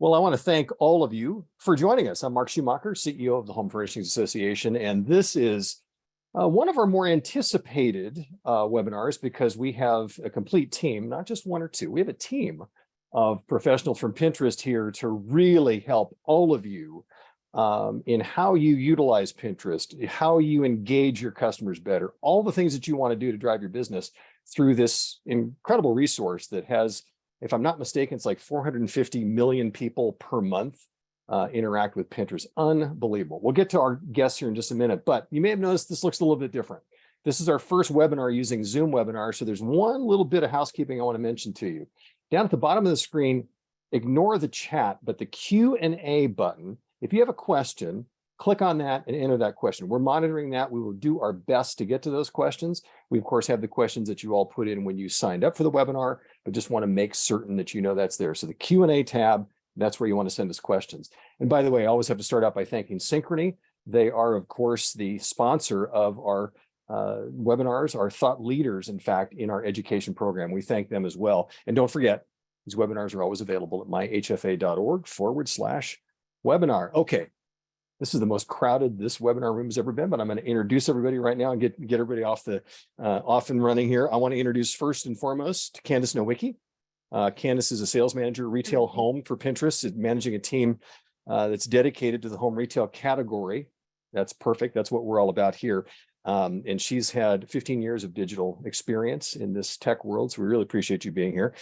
Well, I want to thank all of you for joining us. I'm Mark Schumacher, CEO of the Home Furnishings Association, and this is one of our more anticipated webinars because we have a complete team, not just one or two. We have a team of professionals from Pinterest here to really help all of you in how you utilize Pinterest, how you engage your customers better, all the things that you want to do to drive your business through this incredible resource that has, if I'm not mistaken, it's like 450 million people per month interact with Pinterest. Unbelievable. We'll get to our guests here in just a minute, but you may have noticed this looks a little bit different. This is our first webinar using Zoom webinar. So there's one little bit of housekeeping I want to mention to you. Down at the bottom of the screen, ignore the chat, but the Q&A button, if you have a question, click on that and enter that question. We're monitoring that. We will do our best to get to those questions. We, of course, have the questions that you all put in when you signed up for the webinar, but just want to make certain that you know that's there. So the Q&A tab, that's where you want to send us questions. And by the way, I always have to start out by thanking Synchrony. They are, of course, the sponsor of our webinars, our thought leaders, in fact, in our education program. We thank them as well. And don't forget, these webinars are always available at myhfa.org/webinar. Okay. This is the most crowded this webinar room has ever been, but I'm going to introduce everybody right now and get everybody off and running here. I want to introduce first and foremost Candace Nowicki. Candace is a sales manager, retail home for Pinterest, managing a team that's dedicated to the home retail category. That's perfect. That's what we're all about here. And she's had 15 years of digital experience in this tech world, so we really appreciate you being here.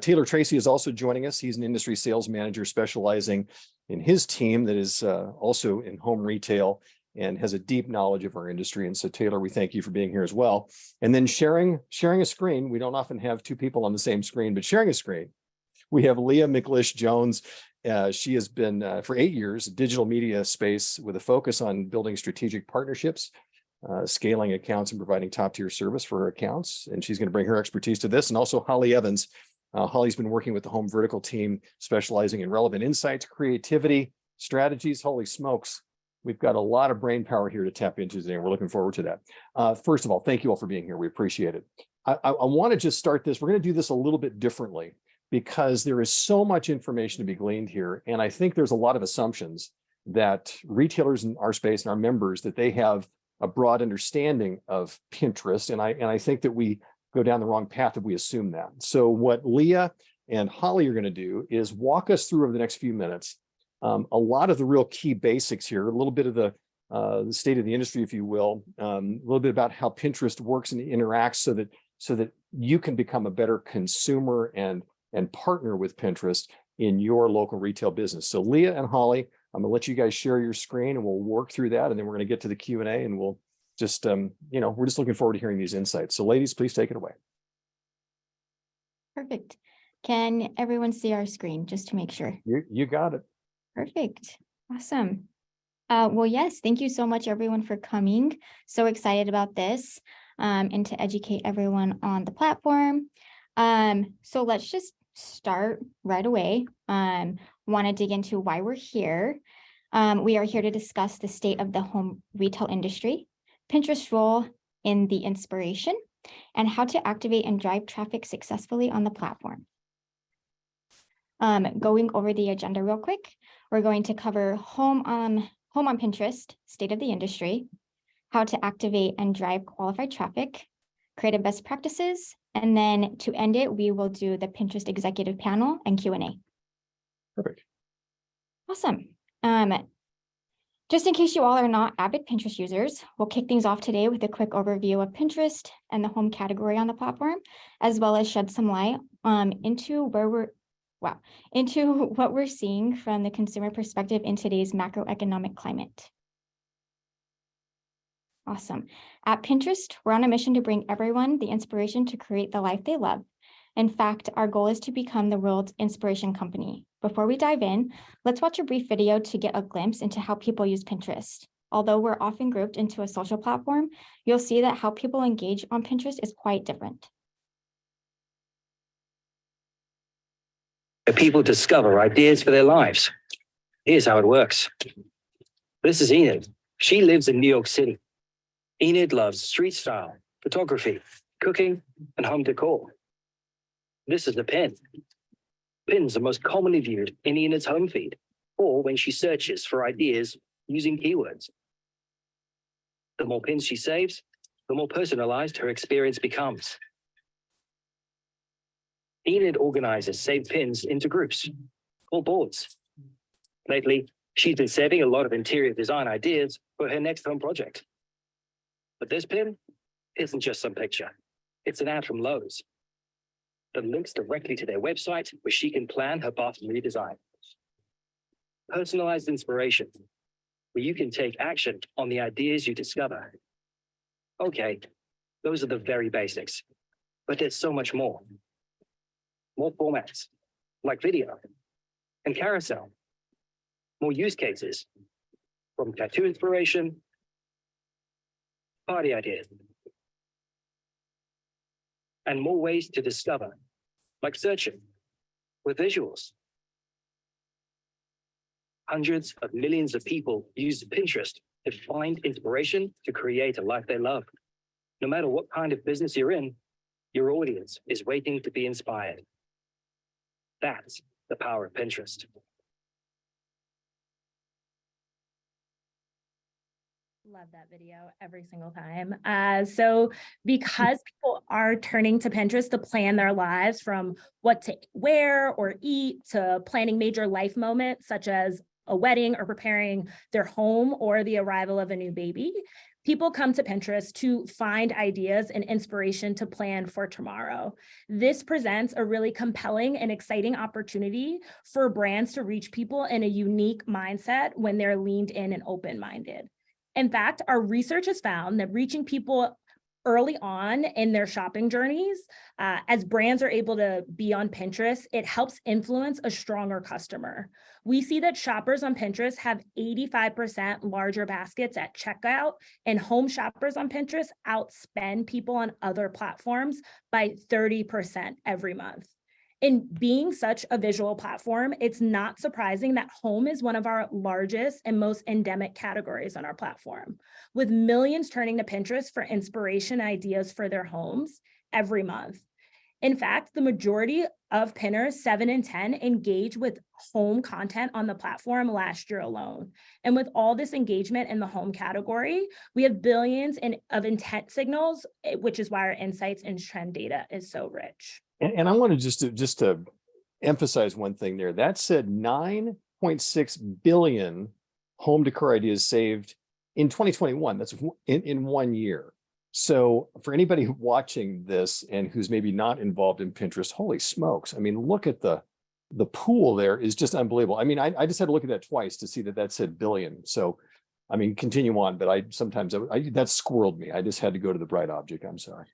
Taylor Tracy is also joining us. He's an industry sales manager specializing in his team that is also in home retail and has a deep knowledge of our industry. And so, Taylor, we thank you for being here as well. And then sharing a screen. We don't often have two people on the same screen, but sharing a screen. We have Leah McLish-Jones. She has been, for 8 years, digital media space with a focus on building strategic partnerships, scaling accounts and providing top-tier service for her accounts. And she's going to bring her expertise to this. And also Holly Evans. Holly's been working with the home vertical team, specializing in relevant insights, creativity, strategies. Holy smokes. We've got a lot of brain power here to tap into today, and we're looking forward to that. First of all, thank you all for being here. We appreciate it. I want to just start this. We're going to do this a little bit differently because there is so much information to be gleaned here. And I think there's a lot of assumptions that retailers in our space and our members, that they have a broad understanding of Pinterest. And I think that we go down the wrong path if we assume that. So what Leah and Holly are going to do is walk us through over the next few minutes a lot of the real key basics here, a little bit of the state of the industry, if you will, a little bit about how Pinterest works and interacts so that you can become a better consumer and partner with Pinterest in your local retail business. So Leah and Holly, I'm going to let you guys share your screen and we'll work through that. And then we're going to get to the Q&A and we'll just, we're just looking forward to hearing these insights. So ladies, please take it away. Perfect. Can everyone see our screen just to make sure? You got it. Perfect. Awesome. Well, yes, thank you so much, everyone, for coming. So excited about this and to educate everyone on the platform. So let's just start right away. Want to dig into why we're here. We are here to discuss the state of the home retail industry, Pinterest's role in the inspiration, and how to activate and drive traffic successfully on the platform. Going over the agenda real quick, we're going to cover home on Pinterest, state of the industry, how to activate and drive qualified traffic, creative best practices, and then to end it, we will do the Pinterest executive panel and Q&A. Perfect. Awesome. Just in case you all are not avid Pinterest users, we'll kick things off today with a quick overview of Pinterest and the home category on the platform, as well as shed some light into what we're seeing from the consumer perspective in today's macroeconomic climate. Awesome. At Pinterest, we're on a mission to bring everyone the inspiration to create the life they love. In fact, our goal is to become the world's inspiration company. Before we dive in, let's watch a brief video to get a glimpse into how people use Pinterest. Although we're often grouped into a social platform, you'll see that how people engage on Pinterest is quite different. People discover ideas for their lives. Here's how it works. This is Enid. She lives in New York City. Enid loves street style, photography, cooking, and home decor. This is the pen. pins are most commonly viewed in Enid's home feed, or when she searches for ideas using keywords. The more pins she saves, the more personalized her experience becomes. Enid organizes saved pins into groups or boards. Lately, she's been saving a lot of interior design ideas for her next home project. But this pin isn't just some picture. It's an ad from Lowe's that links directly to their website where she can plan her bathroom redesign. Personalized inspiration, where you can take action on the ideas you discover. Okay, those are the very basics, but there's so much more. More formats, like video and carousel. More use cases, from tattoo inspiration, party ideas, and more ways to discover, like searching with visuals. Hundreds of millions of people use Pinterest to find inspiration to create a life they love. No matter what kind of business you're in, your audience is waiting to be inspired. That's the power of Pinterest. Love that video every single time. So because people are turning to Pinterest to plan their lives, from what to wear or eat to planning major life moments such as a wedding or preparing their home or the arrival of a new baby, people come to Pinterest to find ideas and inspiration to plan for tomorrow. This presents a really compelling and exciting opportunity for brands to reach people in a unique mindset when they're leaned in and open-minded. In fact, our research has found that reaching people early on in their shopping journeys, as brands are able to be on Pinterest, it helps influence a stronger customer. We see that shoppers on Pinterest have 85% larger baskets at checkout, and home shoppers on Pinterest outspend people on other platforms by 30% every month. In being such a visual platform, it's not surprising that home is one of our largest and most endemic categories on our platform, with millions turning to Pinterest for inspiration ideas for their homes every month. In fact, the majority of pinners, 7 in 10, engage with home content on the platform last year alone. And with all this engagement in the home category, we have billions of intent signals, which is why our insights and trend data is so rich. And I want to just to emphasize one thing there. That said 9.6 billion home decor ideas saved in 2021. That's in 1 year. So for anybody watching this and who's maybe not involved in Pinterest, holy smokes. I mean, look at the pool there is just unbelievable. I mean, I just had to look at that twice to see that said billion. So, I mean, continue on, but that squirreled me. I just had to go to the bright object. I'm sorry.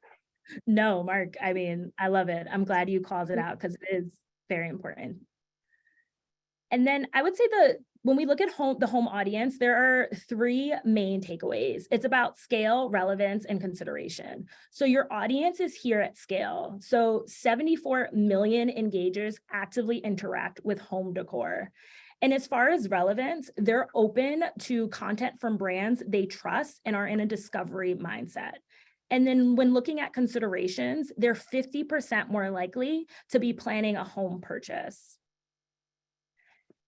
No, Mark, I mean, I love it. I'm glad you called it out because it is very important. And then I would say when we look at the home audience, there are 3 main takeaways. It's about scale, relevance, and consideration. So your audience is here at scale. So 74 million engagers actively interact with home decor. And as far as relevance, they're open to content from brands they trust and are in a discovery mindset. And then when looking at considerations, they're 50% more likely to be planning a home purchase.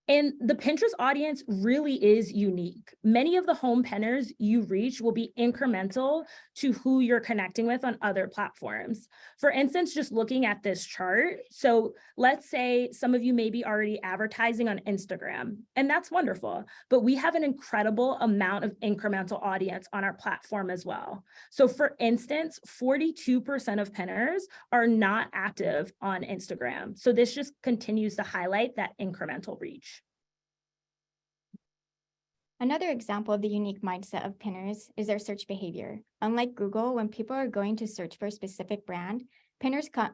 And the Pinterest audience really is unique. Many of the home pinners you reach will be incremental to who you're connecting with on other platforms. For instance, just looking at this chart, so let's say some of you may be already advertising on Instagram, and that's wonderful, but we have an incredible amount of incremental audience on our platform as well. So for instance, 42% of pinners are not active on Instagram. So this just continues to highlight that incremental reach. Another example of the unique mindset of pinners is their search behavior. Unlike Google, when people are going to search for a specific brand, pinners come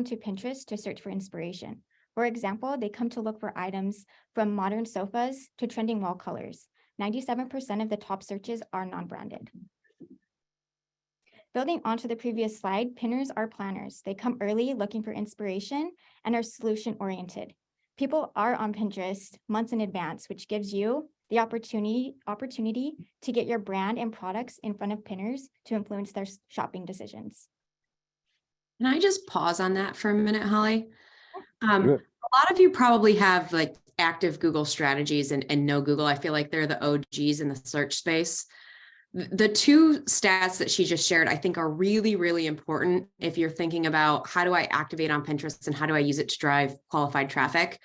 to Pinterest to search for inspiration. For example, they come to look for items from modern sofas to trending wall colors. 97% of the top searches are non-branded. Building onto the previous slide, pinners are planners. They come early looking for inspiration and are solution-oriented. People are on Pinterest months in advance, which gives you the opportunity to get your brand and products in front of pinners to influence their shopping decisions. Can I just pause on that for a minute, Holly? A lot of you probably have like active Google strategies and no Google. I feel like they're the OGs in the search space. The two stats that she just shared, I think are really, really important if you're thinking about how do I activate on Pinterest and how do I use it to drive qualified traffic.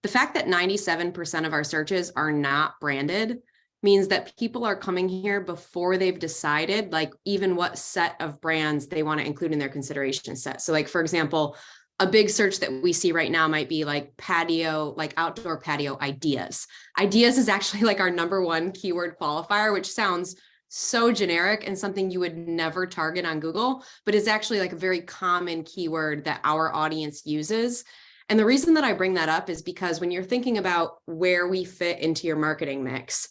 The fact that 97% of our searches are not branded means that people are coming here before they've decided like even what set of brands they want to include in their consideration set. So like, for example, a big search that we see right now might be like patio, like outdoor patio ideas. Ideas is actually like our #1 keyword qualifier, which sounds so generic and something you would never target on Google, but is actually like a very common keyword that our audience uses. And the reason that I bring that up is because when you're thinking about where we fit into your marketing mix,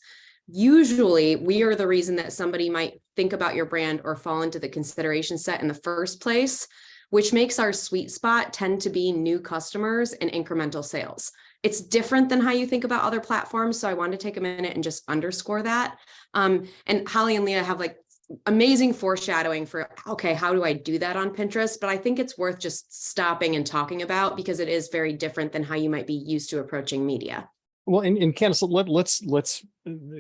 usually we are the reason that somebody might think about your brand or fall into the consideration set in the first place, which makes our sweet spot tend to be new customers and incremental sales. It's different than how you think about other platforms. So I wanted to take a minute and just underscore that. And Holly and Leah have like amazing foreshadowing for, okay, how do I do that on Pinterest? But I think it's worth just stopping and talking about because it is very different than how you might be used to approaching media. Well, and Candace, let's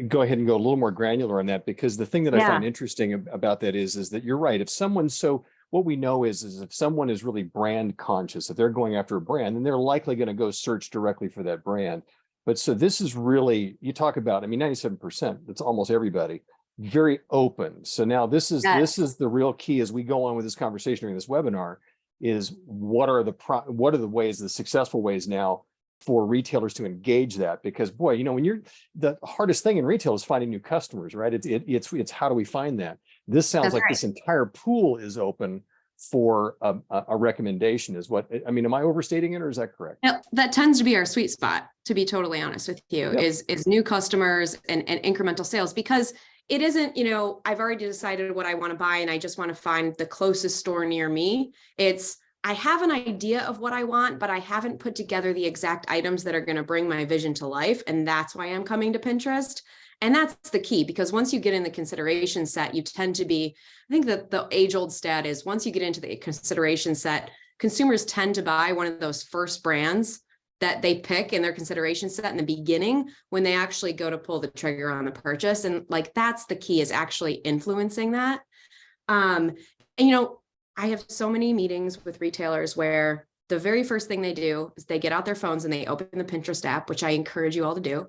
go ahead and go a little more granular on that, because the thing that I find interesting about that is that you're right. If someone's what we know is if someone is really brand conscious, if they're going after a brand, then they're likely going to go search directly for that brand. But so this is really, you talk about, I mean, 97%, that's almost everybody, very open. So now this is the real key as we go on with this conversation during this webinar is what are the ways, the successful ways now for retailers to engage that? Because boy, you know, when the hardest thing in retail is finding new customers, right? It's how do we find that? This sounds like this entire pool is open for a recommendation is what, I mean, am I overstating it or is that correct? No, that tends to be our sweet spot, to be totally honest with you, is new customers and incremental sales, because it isn't, you know, I've already decided what I want to buy and I just want to find the closest store near me. It's, I have an idea of what I want, but I haven't put together the exact items that are going to bring my vision to life. And that's why I'm coming to Pinterest. And that's the key, because once you get in the consideration set, you tend to be, I think that the age-old stat is once you get into the consideration set, consumers tend to buy one of those first brands that they pick in their consideration set in the beginning when they actually go to pull the trigger on the purchase. And like, that's the key, is actually influencing that. And, you know, I have so many meetings with retailers where the very first thing they do is they get out their phones and they open the Pinterest app, which I encourage you all to do,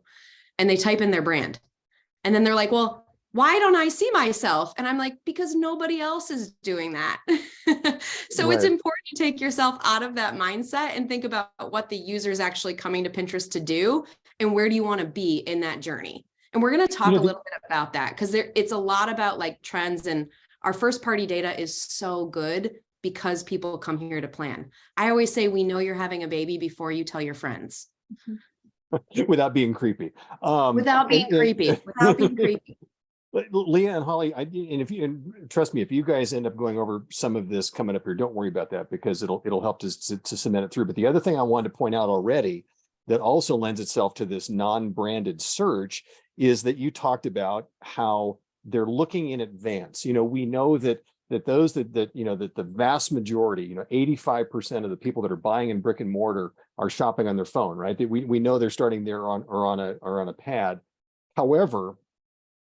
and they type in their brand. And then they're like, well, why don't I see myself? And I'm like, because nobody else is doing that. So it's important to take yourself out of that mindset and think about what the user is actually coming to Pinterest to do and where do you want to be in that journey. And we're going to talk a little bit about that, because it's a lot about like trends, and our first party data is so good because people come here to plan. I always say, we know you're having a baby before you tell your friends. Without being creepy. Without being creepy. Leah and Holly, and trust me, if you guys end up going over some of this coming up here, don't worry about that, because it'll help to cement it through. But the other thing I wanted to point out already that also lends itself to this non-branded search is that you talked about how they're looking in advance. You know, we know that those that you know, that the vast majority, you know, 85% of the people that are buying in brick and mortar are shopping on their phone, right? That we know they're starting there on a pad. However,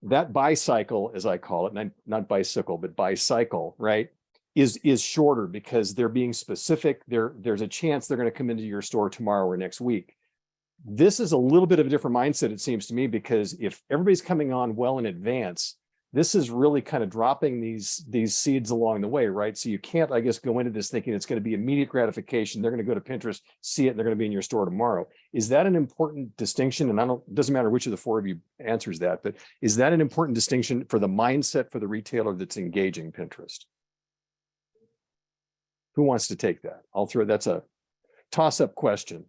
that buy cycle, as I call it, not bicycle, but buy cycle, right, is shorter because they're being specific. There's a chance they're going to come into your store tomorrow or next week. This is a little bit of a different mindset, it seems to me, because if everybody's coming on well in advance, this is really kind of dropping these seeds along the way, right? So you can't, I guess, go into this thinking it's going to be immediate gratification. They're going to go to Pinterest, see it, and they're going to be in your store tomorrow. Is that an important distinction? And it doesn't matter which of the four of you answers that, but is that an important distinction for the mindset for the retailer that's engaging Pinterest? Who wants to take that? That's a toss-up question.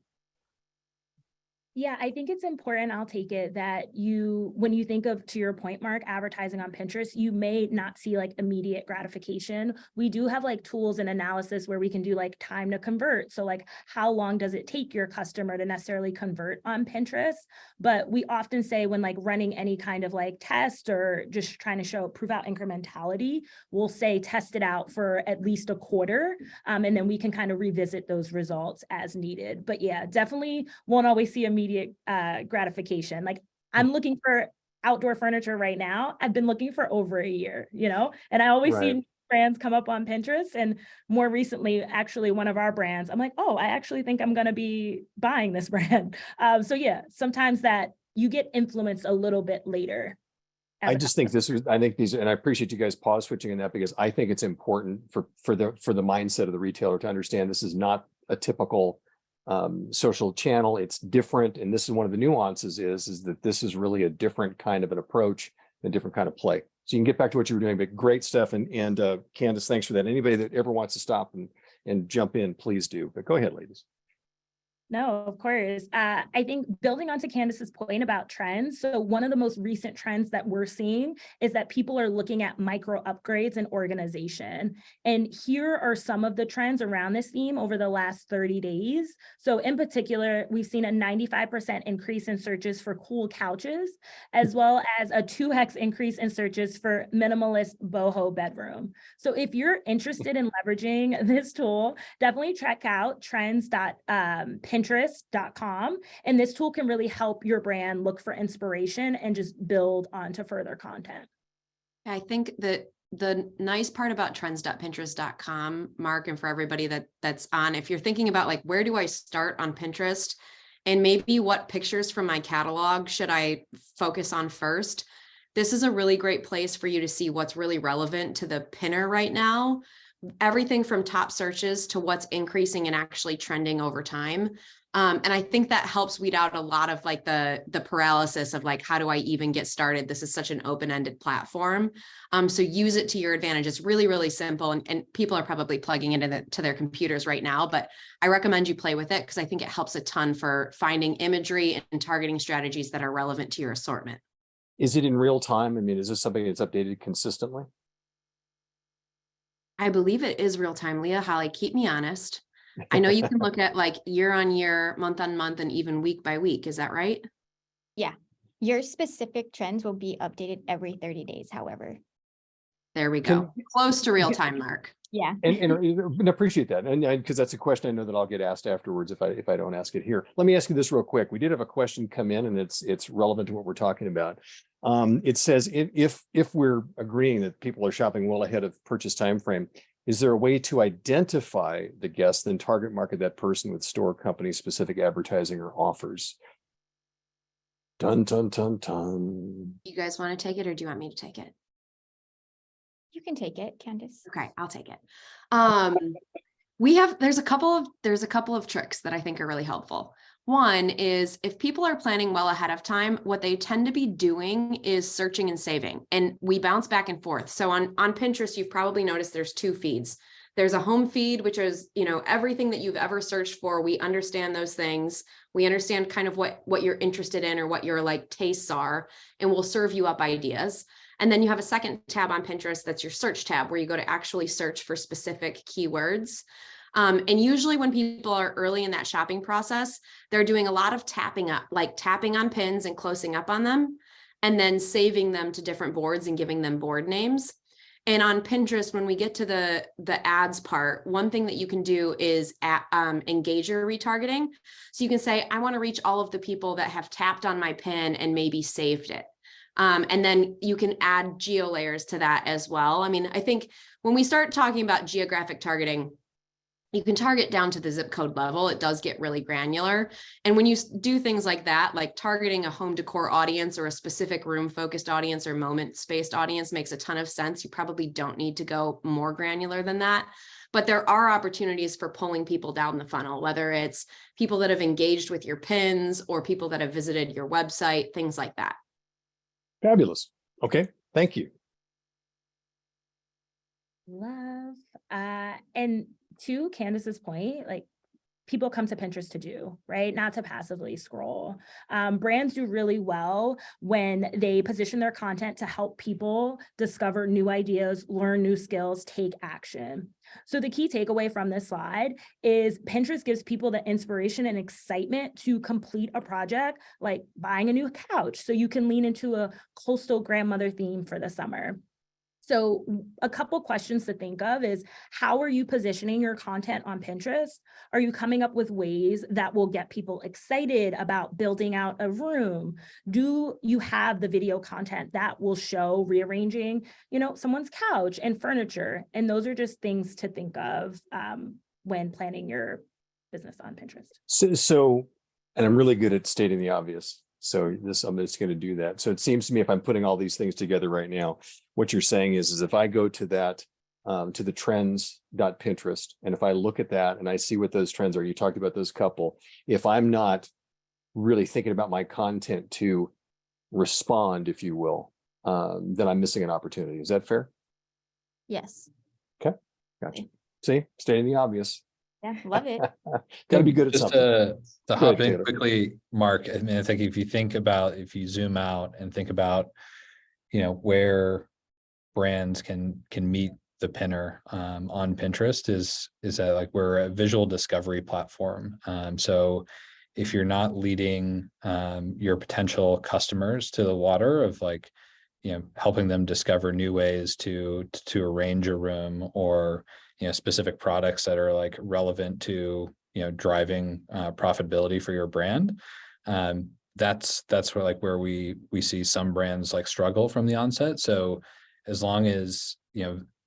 Yeah, I think it's important, I'll take it, that when you think of, to your point, Mark, advertising on Pinterest, you may not see like immediate gratification. We do have like tools and analysis where we can do like time to convert. So like, how long does it take your customer to necessarily convert on Pinterest? But we often say when like running any kind of like test or just trying to prove out incrementality, we'll say test it out for at least a quarter. And then we can kind of revisit those results as needed. But yeah, definitely won't always see immediate gratification. Like I'm looking for outdoor furniture right now. I've been looking for over a year, and I always Right. see brands come up on Pinterest. And more recently, actually one of our brands, I'm like, oh, I actually think I'm going to be buying this brand. So yeah, sometimes that you get influenced a little bit later. I just think and I appreciate you guys pause switching on that, because I think it's important for the mindset of the retailer to understand this is not a typical social channel. It's different. And this is one of the nuances is that this is really a different kind of an approach, a different kind of play. So you can get back to what you were doing, but great stuff. And Candace, thanks for that. Anybody that ever wants to stop and jump in, please do. But go ahead, ladies. No, of course. I think building onto Candace's point about trends. So one of the most recent trends that we're seeing is that people are looking at micro upgrades and organization. And here are some of the trends around this theme over the last 30 days. So in particular, we've seen a 95% increase in searches for cool couches, as well as a 2x increase in searches for minimalist boho bedroom. So if you're interested in leveraging this tool, definitely check out trends.pinterest.com. And this tool can really help your brand look for inspiration and just build onto further content. I think that the nice part about trends.pinterest.com, Mark, and for everybody that's on, if you're thinking about like, where do I start on Pinterest and maybe what pictures from my catalog should I focus on first? This is a really great place for you to see what's really relevant to the pinner right now. Everything from top searches to what's increasing and actually trending over time. And I think that helps weed out a lot of like the paralysis of like, how do I even get started? This is such an open-ended platform. So use it to your advantage. It's really, really simple. And people are probably plugging it to their computers right now, but I recommend you play with it because I think it helps a ton for finding imagery and targeting strategies that are relevant to your assortment. Is it in real time? I mean, is this something that's updated consistently? I believe it is real time, Leah. Holly, keep me honest. I know you can look at like year on year, month on month, and even week by week. Is that right? Yeah. Your specific trends will be updated every 30 days, however. There we go. Close to real time, Mark. Yeah. And appreciate that. And because that's a question I know that I'll get asked afterwards if I don't ask it here. Let me ask you this real quick. We did have a question come in and it's relevant to what we're talking about. It says if we're agreeing that people are shopping well ahead of purchase time frame, is there a way to identify the guest and target market that person with store company specific advertising or offers? Dun, dun, dun, dun. You guys want to take it or do you want me to take it? You can take it, Candace. Okay, I'll take it. There's a couple of tricks that I think are really helpful. One is if people are planning well ahead of time, what they tend to be doing is searching and saving, and we bounce back and forth. So on Pinterest, you've probably noticed there's two feeds. There's a home feed, which is, everything that you've ever searched for. We understand those things. We understand kind of what you're interested in or what your like tastes are, and we'll serve you up ideas. And then you have a second tab on Pinterest that's your search tab where you go to actually search for specific keywords. And usually when people are early in that shopping process, they're doing a lot of tapping on pins and closing up on them, and then saving them to different boards and giving them board names. And on Pinterest, when we get to the ads part, one thing that you can do is engage your retargeting. So you can say, I want to reach all of the people that have tapped on my pin and maybe saved it. And then you can add geo layers to that as well. I mean, I think when we start talking about geographic targeting, you can target down to the zip code level. It does get really granular. And when you do things like that, like targeting a home decor audience or a specific room focused audience or moment spaced audience makes a ton of sense. You probably don't need to go more granular than that. But there are opportunities for pulling people down the funnel, whether it's people that have engaged with your pins or people that have visited your website, things like that. Fabulous. Okay. Thank you. Love. And to Candace's point, like people come to Pinterest to do, right? Not to passively scroll. Brands do really well when they position their content to help people discover new ideas, learn new skills, take action. So the key takeaway from this slide is Pinterest gives people the inspiration and excitement to complete a project like buying a new couch so you can lean into a coastal grandmother theme for the summer. So a couple questions to think of is, how are you positioning your content on Pinterest? Are you coming up with ways that will get people excited about building out a room? Do you have the video content that will show rearranging, someone's couch and furniture? And those are just things to think of when planning your business on Pinterest. So, and I'm really good at stating the obvious. So I'm just going to do that. So it seems to me, if I'm putting all these things together right now, what you're saying is if I go to that, to the trends.pinterest, and if I look at that and I see what those trends are, you talked about those couple, if I'm not really thinking about my content to respond, if you will, then I'm missing an opportunity. Is that fair? Yes. Okay. Gotcha. See, stating the obvious. Yeah, love it. Got to be good at Just something. to Go hop ahead, in Taylor. quickly, Mark, I mean, I think if you zoom out and think about, where brands can meet the pinner on Pinterest is that like we're a visual discovery platform. So if you're not leading your potential customers to the water of like, helping them discover new ways to arrange a room, or specific products that are like relevant to driving profitability for your brand, that's where we see some brands like struggle from the onset. So as long as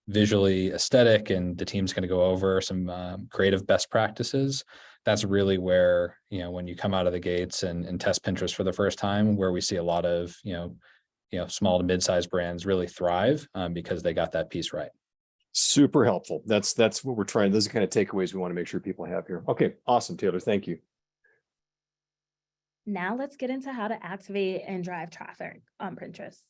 visually aesthetic and the team's going to go over some creative best practices, that's really where when you come out of the gates and test Pinterest for the first time, where we see a lot of small to mid-sized brands really thrive because they got that piece right. Super helpful. That's what we're trying. Those are kind of takeaways we want to make sure people have here. Okay, awesome, Taylor. Thank you. Now let's get into how to activate and drive traffic on Pinterest.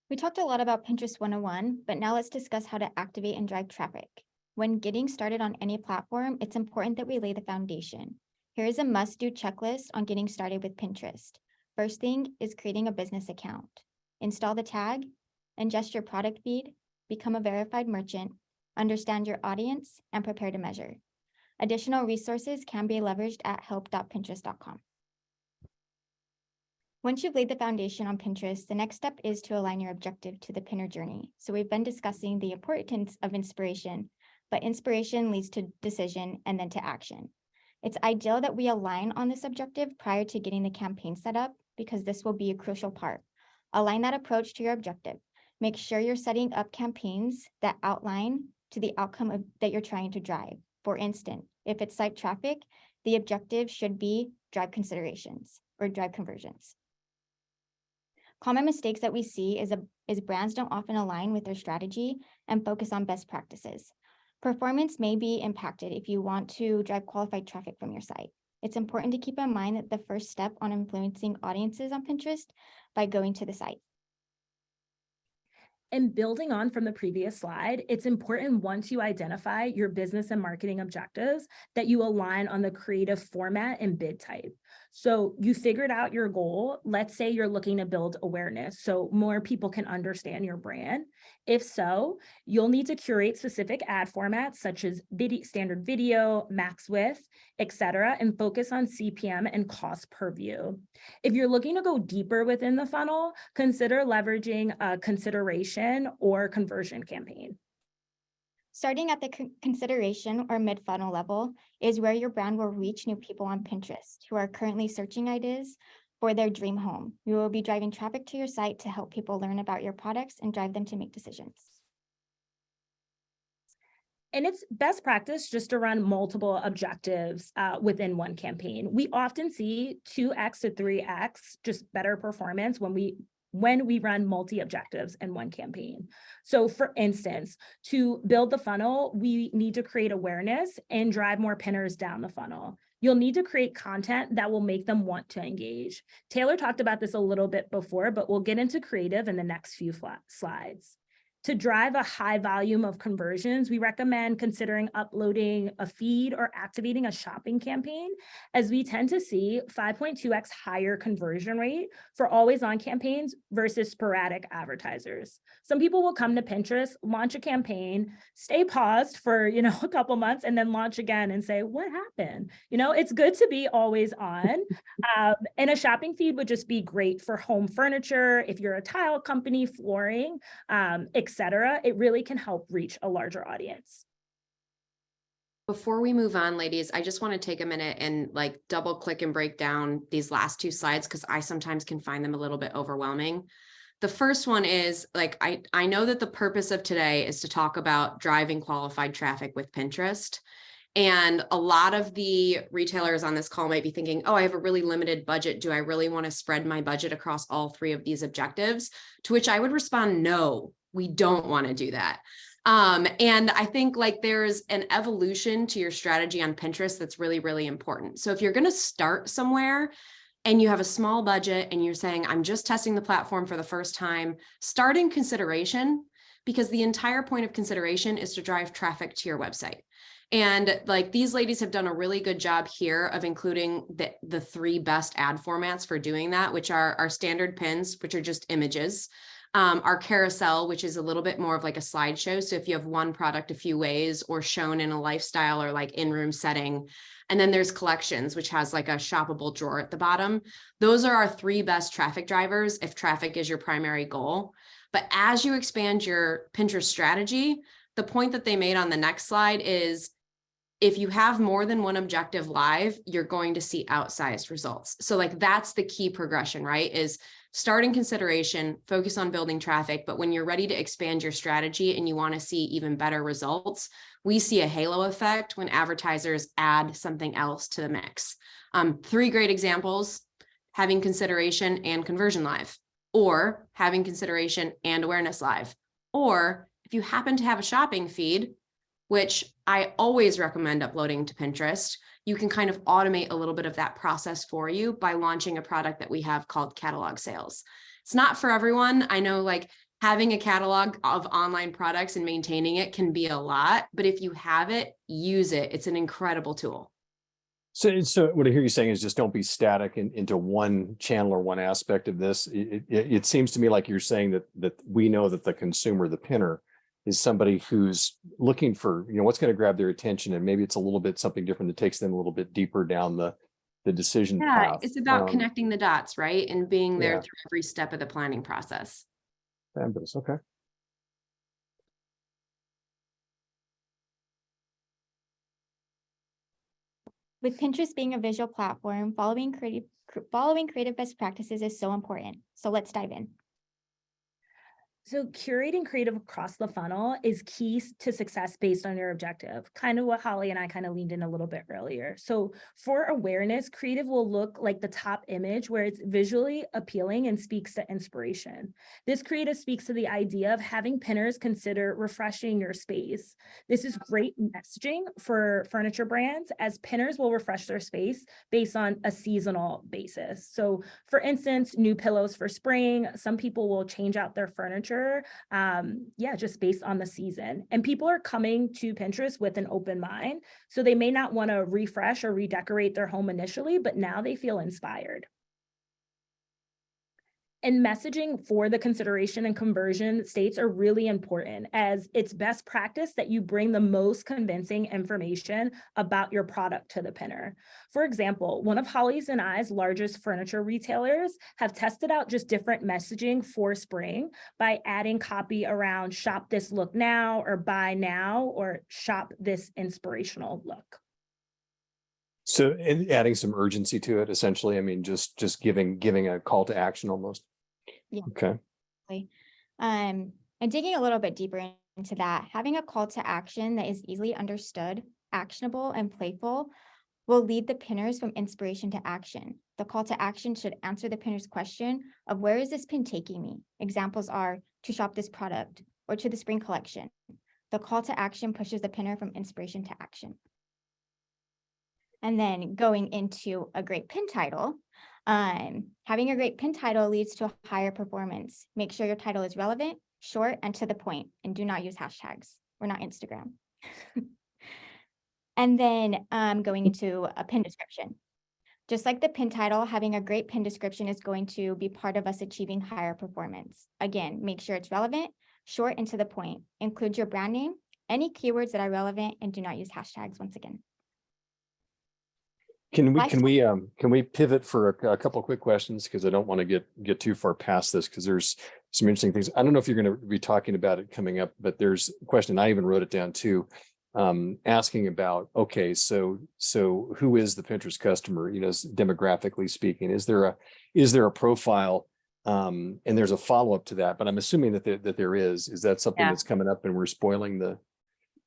We talked a lot about Pinterest 101, but now let's discuss how to activate and drive traffic. When getting started on any platform, it's important that we lay the foundation. Here is a must-do checklist on getting started with Pinterest. First thing is creating a business account. Install the tag, ingest your product feed, become a verified merchant, understand your audience, and prepare to measure. Additional resources can be leveraged at help.pinterest.com. Once you've laid the foundation on Pinterest, the next step is to align your objective to the pinner journey. So we've been discussing the importance of inspiration, but inspiration leads to decision and then to action. It's ideal that we align on this objective prior to getting the campaign set up, because this will be a crucial part. Align that approach to your objective. Make sure you're setting up campaigns that outline to the outcome that you're trying to drive. For instance, if it's site traffic, the objective should be drive considerations or drive conversions. Common mistakes that we see is brands don't often align with their strategy and focus on best practices. Performance may be impacted if you want to drive qualified traffic from your site. It's important to keep in mind that the first step on influencing audiences on Pinterest by going to the site. And building on from the previous slide, it's important once you identify your business and marketing objectives that you align on the creative format and bid type. So you figured out your goal. Let's say you're looking to build awareness so more people can understand your brand. If so, you'll need to curate specific ad formats such as standard video, max width, etc., and focus on CPM and cost per view. If you're looking to go deeper within the funnel, consider leveraging a consideration or conversion campaign. Starting at the consideration or mid-funnel level is where your brand will reach new people on Pinterest who are currently searching ideas for their dream home. You will be driving traffic to your site to help people learn about your products and drive them to make decisions. And it's best practice just to run multiple objectives within one campaign. We often see 2x to 3x just better performance when we run multi-objectives in one campaign. So for instance, to build the funnel, we need to create awareness and drive more pinners down the funnel. You'll need to create content that will make them want to engage. Taylor talked about this a little bit before, but we'll get into creative in the next few slides. To drive a high volume of conversions, we recommend considering uploading a feed or activating a shopping campaign, as we tend to see 5.2x higher conversion rate for always on campaigns versus sporadic advertisers. Some people will come to Pinterest, launch a campaign, stay paused for, a couple months, and then launch again and say, what happened? It's good to be always on. And a shopping feed would just be great for home furniture. If you're a tile company, flooring, etc., it really can help reach a larger audience. Before we move on, ladies, I just want to take a minute and like double click and break down these last two slides because I sometimes can find them a little bit overwhelming. The first one is like, I know that the purpose of today is to talk about driving qualified traffic with Pinterest. And a lot of the retailers on this call might be thinking, oh, I have a really limited budget. Do I really want to spread my budget across all three of these objectives? To which I would respond, no, we don't want to do that. And I think like there's an evolution to your strategy on Pinterest that's really, really important. So if you're going to start somewhere and you have a small budget and you're saying, I'm just testing the platform for the first time, start in consideration, because the entire point of consideration is to drive traffic to your website. And like these ladies have done a really good job here of including the three best ad formats for doing that, which are our standard pins, which are just images, our carousel, which is a little bit more of like a slideshow. So if you have one product a few ways or shown in a lifestyle or like in-room setting, and then there's collections, which has like a shoppable drawer at the bottom. Those are our three best traffic drivers if traffic is your primary goal. But as you expand your Pinterest strategy, the point that they made on the next slide is if you have more than one objective live, you're going to see outsized results. So like that's the key progression, right? Is start in consideration, focus on building traffic, but when you're ready to expand your strategy and you want to see even better results, we see a halo effect when advertisers add something else to the mix. Three great examples: having consideration and conversion live, or having consideration and awareness live, or if you happen to have a shopping feed, which I always recommend uploading to Pinterest, you can kind of automate a little bit of that process for you by launching a product that we have called catalog sales. It's not for everyone. I know like having a catalog of online products and maintaining it can be a lot, but if you have it, use it. It's an incredible tool. So what I hear you saying is just don't be static into one channel or one aspect of this. It seems to me like you're saying that we know that the consumer, the pinner, is somebody who's looking for, what's going to grab their attention, and maybe it's a little bit something different that takes them a little bit deeper down the decision path. It's about connecting the dots, right? And being there Yeah. through every step of the planning process. Fabulous. Okay. With Pinterest being a visual platform, following creative best practices is so important. So let's dive in. So curating creative across the funnel is key to success based on your objective, kind of what Holly and I kind of leaned in a little bit earlier. So for awareness, creative will look like the top image where it's visually appealing and speaks to inspiration. This creative speaks to the idea of having pinners consider refreshing your space. This is great messaging for furniture brands, as pinners will refresh their space based on a seasonal basis. So for instance, new pillows for spring, some people will change out their furniture just based on the season. And people are coming to Pinterest with an open mind. So they may not want to refresh or redecorate their home initially, but now they feel inspired. And messaging for the consideration and conversion states are really important, as it's best practice that you bring the most convincing information about your product to the pinner. For example, one of Holly's and I's largest furniture retailers have tested out just different messaging for spring by adding copy around shop this look now, or buy now, or shop this inspirational look. So adding some urgency to it, essentially. I mean, just giving a call to action almost. Yeah. Okay. And digging a little bit deeper into that, having a call to action that is easily understood, actionable, and playful will lead the pinners from inspiration to action. The call to action should answer the pinner's question of, where is this pin taking me? Examples are to shop this product or to the spring collection. The call to action pushes the pinner from inspiration to action. And then going into a great pin title, having a great pin title leads to a higher performance. Make sure your title is relevant, short and to the point, and do not use hashtags. We're not Instagram. And then going into a pin description. Just like the pin title, having a great pin description is going to be part of us achieving higher performance. Again, make sure it's relevant, short and to the point. Include your brand name, any keywords that are relevant, and do not use hashtags once again. Can we pivot for a couple quick questions? Because I don't want to get too far past this, because there's some interesting things. I don't know if you're going to be talking about it coming up, but there's a question, I even wrote it down too, asking about, okay, so who is the Pinterest customer, demographically speaking? Is there a profile? And there's a follow-up to that, but I'm assuming that there is. Is that something Yeah. that's coming up and we're spoiling the?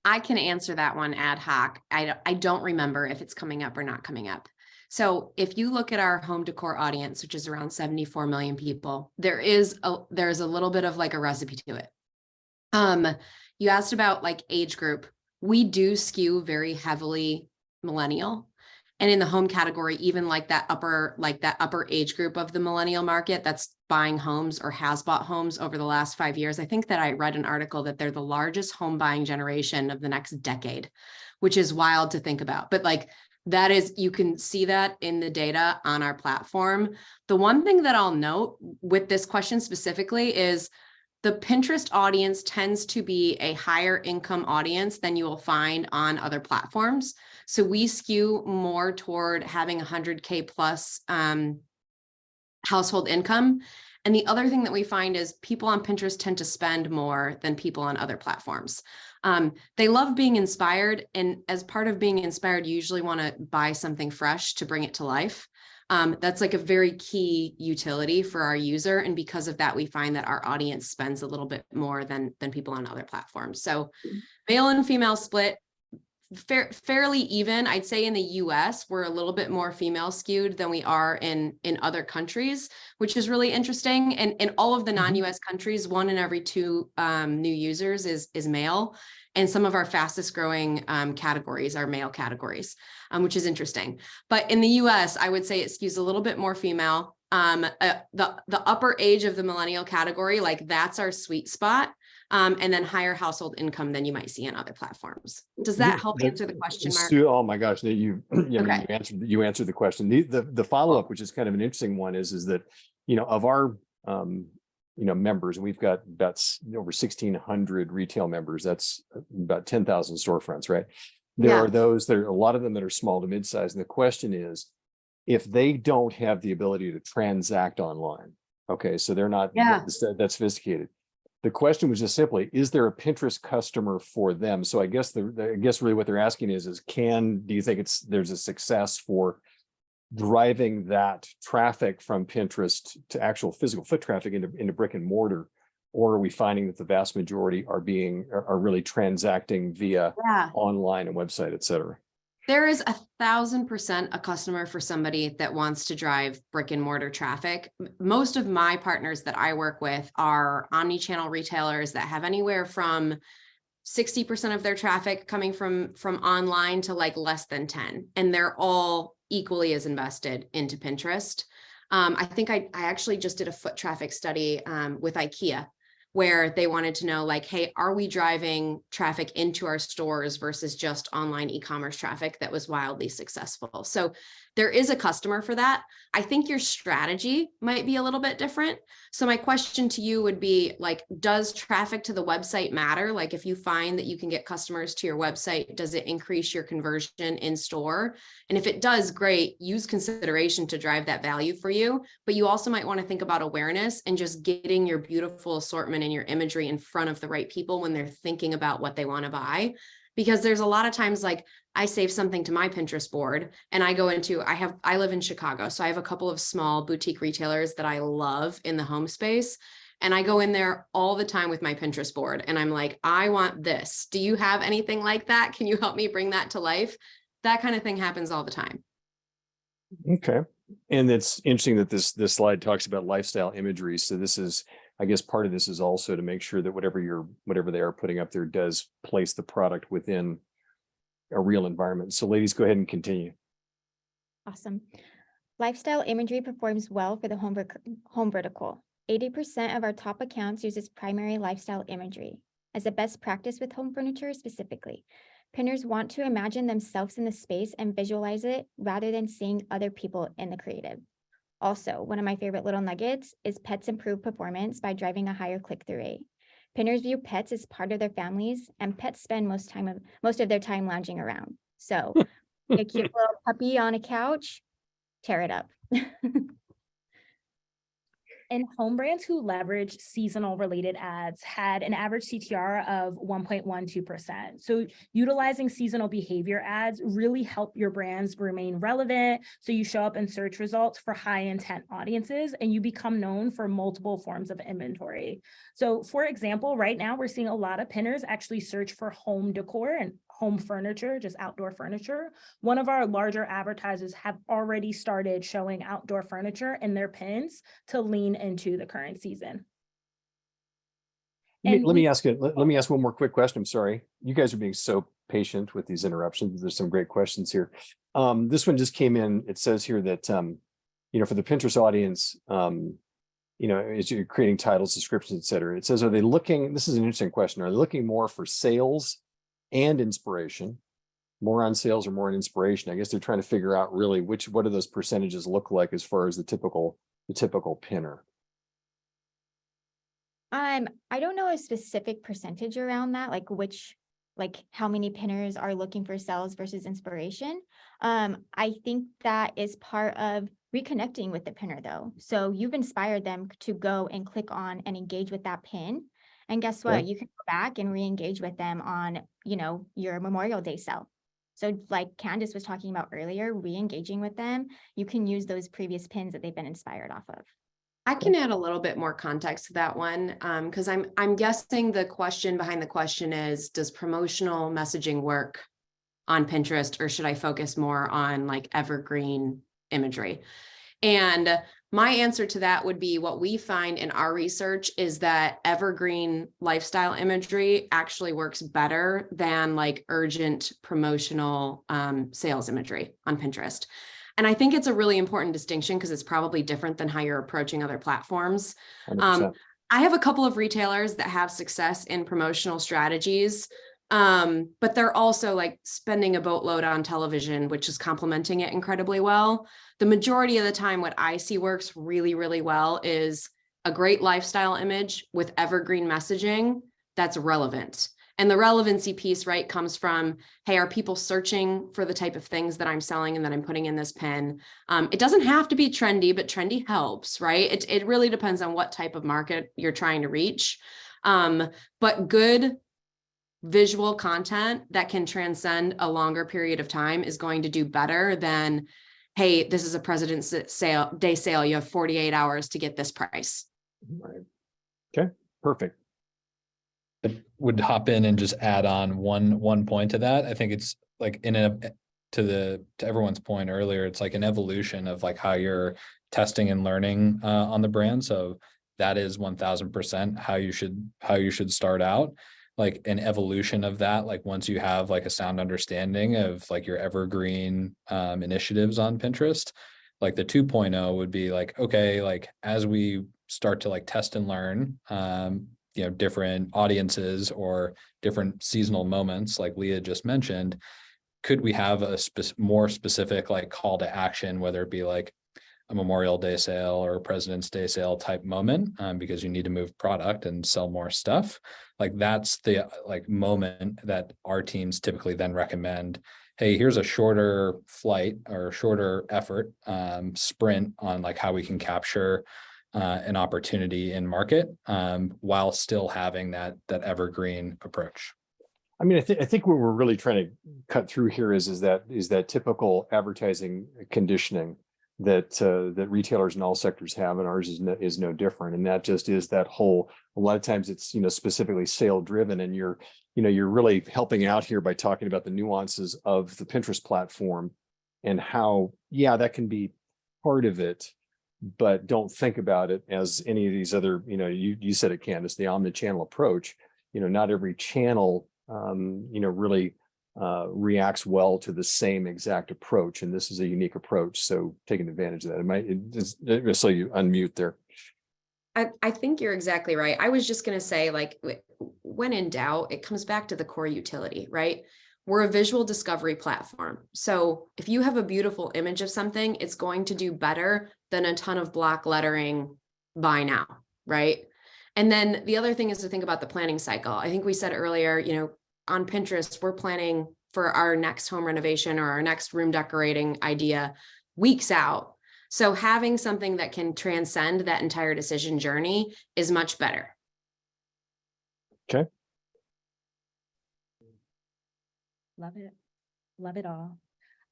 I can answer that one ad hoc. I don't remember if it's coming up or not coming up. So if you look at our home decor audience, which is around 74 million people, there's a little bit of like a recipe to it. You asked about like age group. We do skew very heavily millennial. And in the home category, even like that upper age group of the millennial market that's buying homes or has bought homes over the last 5 years. I think that I read an article that they're the largest home buying generation of the next decade, which is wild to think about. But like that is, you can see that in the data on our platform. The one thing that I'll note with this question specifically is the Pinterest audience tends to be a higher income audience than you will find on other platforms. So we skew more toward having 100K plus household income. And the other thing that we find is people on Pinterest tend to spend more than people on other platforms. They love being inspired. And as part of being inspired, you usually want to buy something fresh to bring it to life. That's like a very key utility for our user. And because of that, we find that our audience spends a little bit more than people on other platforms. So male and female split, fairly even. I'd say in the US, we're a little bit more female skewed than we are in other countries, which is really interesting. And in all of the non-US countries, 1 in every 2 new users is male. And some of our fastest growing categories are male categories, which is interesting. But in the US, I would say it skews a little bit more female. The upper age of the millennial category, like that's our sweet spot. And then higher household income than you might see on other platforms. Does that help answer the question, Mark? Oh my gosh, you Okay. you answered the question. The follow-up, which is kind of an interesting one, is that, of our members, we've got about over 1,600 retail members. That's about 10,000 storefronts, right? There are a lot of them that are small to mid-size. And the question is, if they don't have the ability to transact online, okay, so they're not that sophisticated. The question was just simply, is there a Pinterest customer for them? So I guess really what they're asking is do you think there's a success for driving that traffic from Pinterest to actual physical foot traffic into brick and mortar? Or are we finding that the vast majority are really transacting via online and website, et cetera? There is 1,000% a customer for somebody that wants to drive brick and mortar traffic. Most of my partners that I work with are omni-channel retailers that have anywhere from 60% of their traffic coming from online to like less than 10. And they're all equally as invested into Pinterest. I think I actually just did a foot traffic study with IKEA, where they wanted to know, like, hey, are we driving traffic into our stores versus just online e-commerce traffic that was wildly successful? So there is a customer for that. I think your strategy might be a little bit different. So my question to you would be, like, does traffic to the website matter? Like, if you find that you can get customers to your website, does it increase your conversion in store? And if it does, great, use consideration to drive that value for you. But you also might want to think about awareness and just getting your beautiful assortment and your imagery in front of the right people when they're thinking about what they want to buy. Because there's a lot of times, like, I save something to my Pinterest board and I go into, I live in Chicago. So I have a couple of small boutique retailers that I love in the home space. And I go in there all the time with my Pinterest board and I'm like, I want this. Do you have anything like that? Can you help me bring that to life? That kind of thing happens all the time. Okay. And it's interesting that this slide talks about lifestyle imagery. So this is, I guess part of this is also to make sure that whatever they are putting up there does place the product within a real environment. So ladies, go ahead and continue. Awesome. Lifestyle imagery performs well for the home vertical. 80% of our top accounts uses primary lifestyle imagery as a best practice with home furniture specifically. Pinners want to imagine themselves in the space and visualize it rather than seeing other people in the creative. Also, one of my favorite little nuggets is pets improve performance by driving a higher click-through rate. Pinners view pets as part of their families, and pets spend most of their time lounging around. So, a cute little puppy on a couch, tear it up. And home brands who leverage seasonal related ads had an average CTR of 1.12%. So utilizing seasonal behavior ads really help your brands remain relevant. So you show up in search results for high intent audiences and you become known for multiple forms of inventory. So for example, right now we're seeing a lot of pinners actually search for home decor and home furniture, just outdoor furniture. One of our larger advertisers have already started showing outdoor furniture in their pins to lean into the current season. Let me ask one more quick question. I'm sorry. You guys are being so patient with these interruptions. There's some great questions here. This one just came in. It says here that, for the Pinterest audience, as you're creating titles, descriptions, et cetera, it says, are they looking, this is an interesting question. Are they looking more for sales and inspiration, more on sales or more on inspiration? I guess they're trying to figure out really what do those percentages look like as far as the typical pinner. I don't know a specific percentage around that, like how many pinners are looking for sales versus inspiration. I think that is part of reconnecting with the pinner though. So you've inspired them to go and click on and engage with that pin. And guess what? Okay. You can go back and re-engage with them on, your Memorial Day sale. So like Candace was talking about earlier, re-engaging with them, you can use those previous pins that they've been inspired off of. I can add a little bit more context to that one, because I'm guessing the question behind the question is, does promotional messaging work on Pinterest, or should I focus more on like evergreen imagery? And my answer to that would be, what we find in our research is that evergreen lifestyle imagery actually works better than like urgent promotional sales imagery on Pinterest. And I think it's a really important distinction because it's probably different than how you're approaching other platforms. 100%. I have a couple of retailers that have success in promotional strategies, but they're also like spending a boatload on television, which is complementing it incredibly well. The majority of the time, what I see works really, really well is a great lifestyle image with evergreen messaging that's relevant. And the relevancy piece, right, comes from, hey, are people searching for the type of things that I'm selling and that I'm putting in this pin? It doesn't have to be trendy, but trendy helps, right? It really depends on what type of market you're trying to reach. But good visual content that can transcend a longer period of time is going to do better than, hey, this is a President's Day sale. You have 48 hours to get this price. Right. Okay, perfect. I would hop in and just add on one point to that. I think it's like to everyone's point earlier, it's like an evolution of like how you're testing and learning on the brand. So that is 1000% how you should start out. Like an evolution of that, like once you have like a sound understanding of like your evergreen initiatives on Pinterest, like the 2.0 would be like, okay, like as we start to like test and learn, different audiences or different seasonal moments, like Leah just mentioned, could we have a more specific like call to action, whether it be like a Memorial Day sale or a President's Day sale type moment, because you need to move product and sell more stuff. Like that's the like moment that our teams typically then recommend, hey, here's a shorter flight or shorter effort sprint on like how we can capture an opportunity in market while still having that evergreen approach. I mean, I think what we're really trying to cut through here is that typical advertising conditioning that retailers in all sectors have, and ours is no different. And that just is that whole, a lot of times it's, specifically sale driven, and you're really helping out here by talking about the nuances of the Pinterest platform and how, that can be part of it, but don't think about it as any of these other, you said it, Candace, the omnichannel approach. Not every channel, really reacts well to the same exact approach, and this is a unique approach. So taking advantage of that, just so you unmute there. I think you're exactly right. I was just going to say, like, when in doubt, it comes back to the core utility, right? We're a visual discovery platform. So if you have a beautiful image of something, it's going to do better than a ton of block lettering buy now, right? And then the other thing is to think about the planning cycle. I think we said earlier, you know, on Pinterest, we're planning for our next home renovation or our next room decorating idea weeks out. So having something that can transcend that entire decision journey is much better. Okay. Love it. Love it all.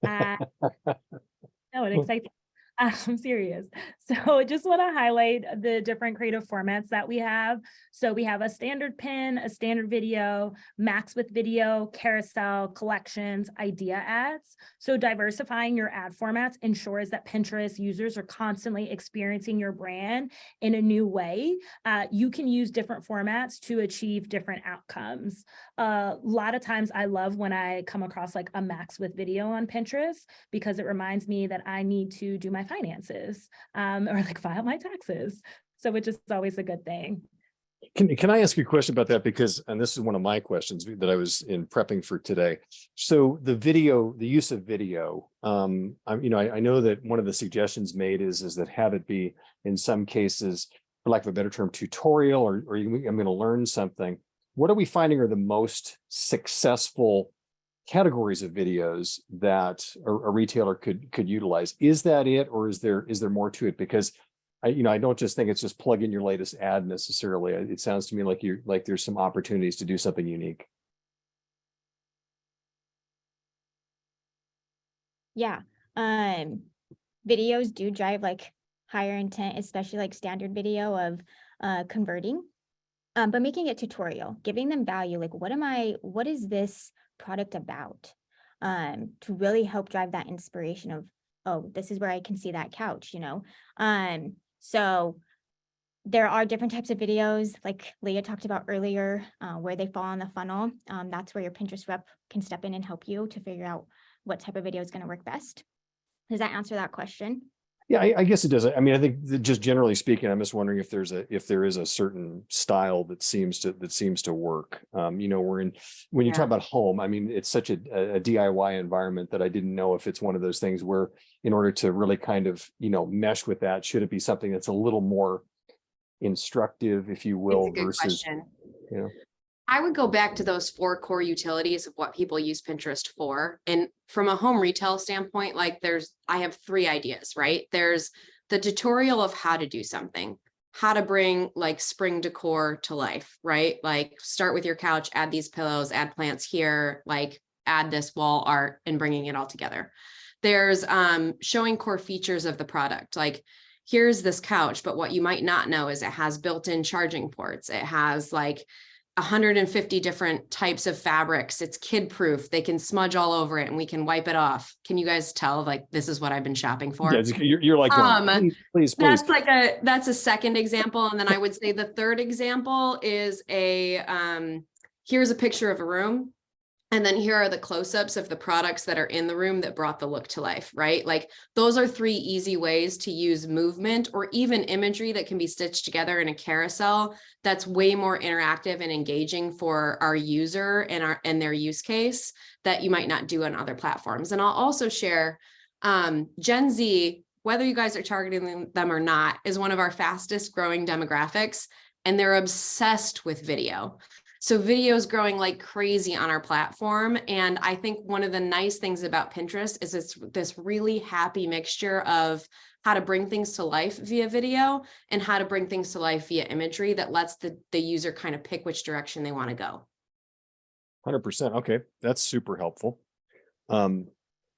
No, it excites. I'm serious. So I just want to highlight the different creative formats that we have. So we have a standard pin, a standard video, max with video, carousel, collections, idea ads. So diversifying your ad formats ensures that Pinterest users are constantly experiencing your brand in a new way. You can use different formats to achieve different outcomes. A lot of times I love when I come across like a max with video on Pinterest, because it reminds me that I need to do my finances or like file my taxes. So which is always a good thing. Can I ask you a question about that? Because, and this is one of my questions that I was in prepping for today. So the video, the use of video, I know that one of the suggestions made is that have it be in some cases, for lack of a better term, tutorial, or I'm going to learn something. What are we finding are the most successful categories of videos that a retailer could utilize? Is that it, or is there more to it? Because I don't just think it's just plug in your latest ad necessarily. It sounds to me like there's some opportunities to do something unique. Yeah. Videos do drive like higher intent, especially like standard video of converting. But making it tutorial, giving them value, like what is this product about? To really help drive that inspiration of, oh, this is where I can see that couch, So there are different types of videos, like Leah talked about earlier, where they fall on the funnel. That's where your Pinterest rep can step in and help you to figure out what type of video is going to work best. Does that answer that question? Yeah, I guess it does. I mean, I think that just generally speaking, I'm just wondering if there is a certain style that seems to work. When you talk about home, I mean, it's such a DIY environment that I didn't know if it's one of those things where, in order to really kind of, mesh with that, should it be something that's a little more instructive, if you will, It's a good versus, question. I would go back to those 4 core utilities of what people use Pinterest for. And from a home retail standpoint, like I have 3 ideas, right? There's the tutorial of how to do something, how to bring like spring decor to life, right? Like start with your couch, add these pillows, add plants here, like add this wall art and bringing it all together. There's showing core features of the product, like here's this couch, but what you might not know is it has built-in charging ports. It has like 150 different types of fabrics. It's kid proof. They can smudge all over it and we can wipe it off. Can you guys tell, like, this is what I've been shopping for? yeah, you're like, please. That's a second example. And then I would say the third example is here's a picture of a room. And then here are the close-ups of the products that are in the room that brought the look to life, right? Like those are 3 easy ways to use movement or even imagery that can be stitched together in a carousel that's way more interactive and engaging for our user and their use case that you might not do on other platforms. And I'll also share Gen Z, whether you guys are targeting them or not, is one of our fastest growing demographics, and they're obsessed with video. So video is growing like crazy on our platform. And I think one of the nice things about Pinterest is it's this really happy mixture of how to bring things to life via video and how to bring things to life via imagery that lets the user kind of pick which direction they want to go. 100%. Okay, that's super helpful.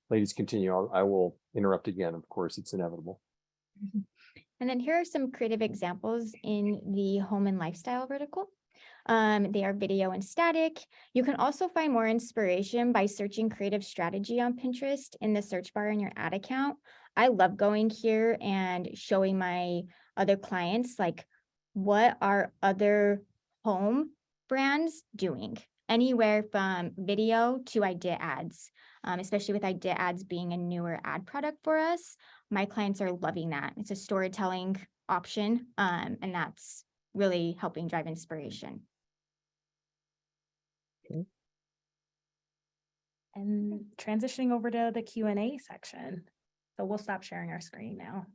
Ladies, continue. I will interrupt again. Of course, it's inevitable. And then here are some creative examples in the home and lifestyle vertical. They are video and static. You can also find more inspiration by searching creative strategy on Pinterest in the search bar in your ad account. I love going here and showing my other clients, like, what are other home brands doing? Anywhere from video to idea ads, especially with idea ads being a newer ad product for us. My clients are loving that. It's a storytelling option. And that's really helping drive inspiration. And transitioning over to the Q&A section. So we'll stop sharing our screen now.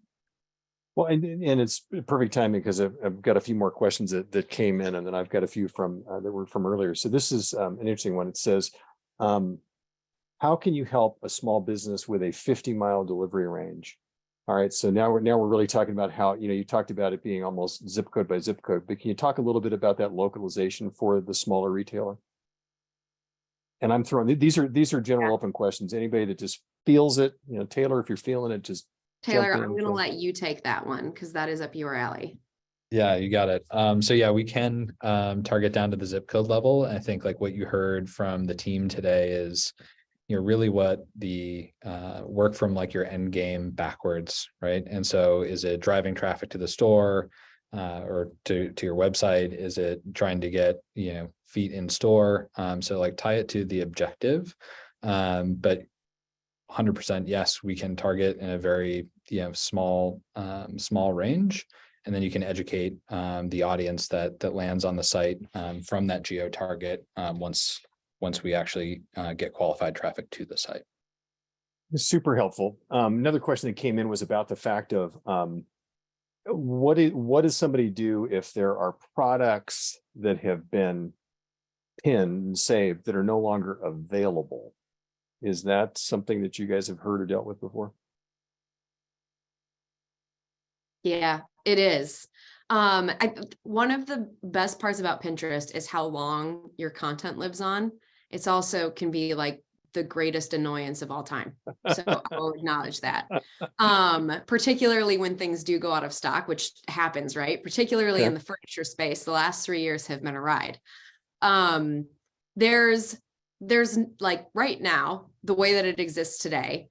Well, and it's perfect timing because I've got a few more questions that came in, and then I've got a few from that were from earlier. So this is an interesting one. It says, how can you help a small business with a 50-mile delivery range? All right, so now we're really talking about how, you talked about it being almost zip code by zip code, but can you talk a little bit about that localization for the smaller retailer? And I'm throwing, these are general open questions. Anybody that just feels it, Taylor, if you're feeling it, just Taylor, jump in. I'm going to let you take that one because that is up your alley. Yeah, you got it. So yeah, we can target down to the zip code level. I think like what you heard from the team today is, really what the work from like your end game backwards, right? And so is it driving traffic to the store or to your website? Is it trying to get, feet in store? So like tie it to the objective. But 100% yes, we can target in a very small range, and then you can educate the audience that lands on the site from that geo target once we actually get qualified traffic to the site. Super helpful. Another question that came in was about the fact of what does somebody do if there are products that have been pinned and saved that are no longer available? Is that something that you guys have heard or dealt with before? Yeah, it is. One of the best parts about Pinterest is how long your content lives on. It's also can be like the greatest annoyance of all time. So I'll acknowledge that. Particularly when things do go out of stock, which happens, right? Particularly in the furniture space, the last 3 years have been a ride. There's like right now, the way that it exists today,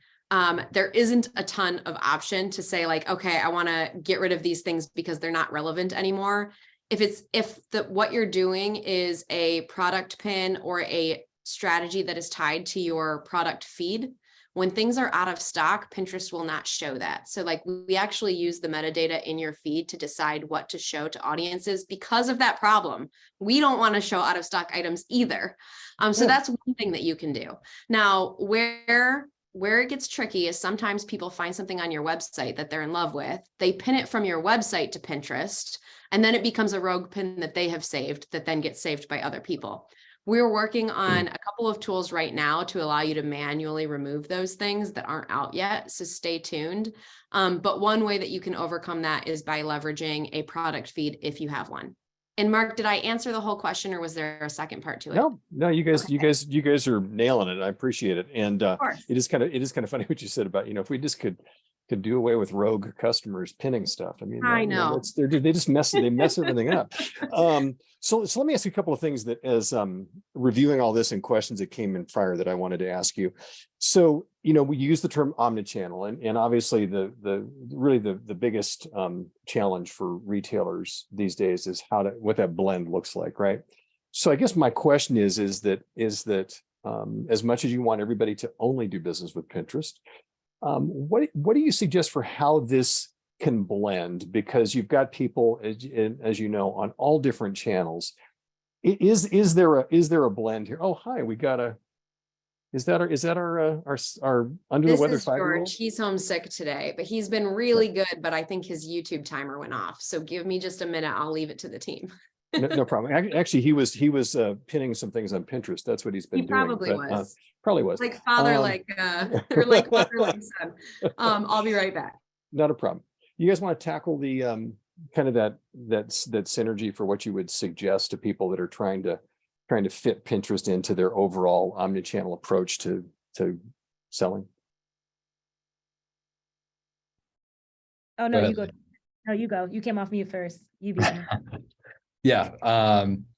there isn't a ton of option to say like, okay, I want to get rid of these things because they're not relevant anymore. If what you're doing is a product pin or a strategy that is tied to your product feed, when things are out of stock, Pinterest will not show that. So like we actually use the metadata in your feed to decide what to show to audiences because of that problem. We don't want to show out of stock items either. So that's one thing that you can do. Now, where it gets tricky is sometimes people find something on your website that they're in love with. They pin it from your website to Pinterest, and then it becomes a rogue pin that they have saved that then gets saved by other people. We're working on a couple of tools right now to allow you to manually remove those things that aren't out yet. So stay tuned. But one way that you can overcome that is by leveraging a product feed if you have one. And Mark, did I answer the whole question or was there a second part to it? No, you guys are nailing it. I appreciate it. And it is kind of funny what you said about, if we just could do away with rogue customers pinning stuff. I mean, I know they just mess everything up. So let me ask you a couple of things that as reviewing all this and questions that came in prior that I wanted to ask you. So, we use the term omnichannel and obviously the biggest challenge for retailers these days is what that blend looks like, right? So I guess my question is that as much as you want everybody to only do business with Pinterest, what do you suggest for how this can blend? Because you've got people, as you know, on all different channels. Is there a blend here? Oh, hi, we got a. Is that our under the weather 5-year-old? George. He's homesick today, but he's been really good. But I think his YouTube timer went off. So give me just a minute. I'll leave it to the team. No problem. Actually, he was pinning some things on Pinterest. That's what he's been doing. Probably was. Probably was. Like father, or like mother, like son. I'll be right back. Not a problem. You guys want to tackle the kind of that synergy for what you would suggest to people that are trying to fit Pinterest into their overall omnichannel approach to selling? Oh no, you go. No, you go. You came off mute first. You beat me. Yeah.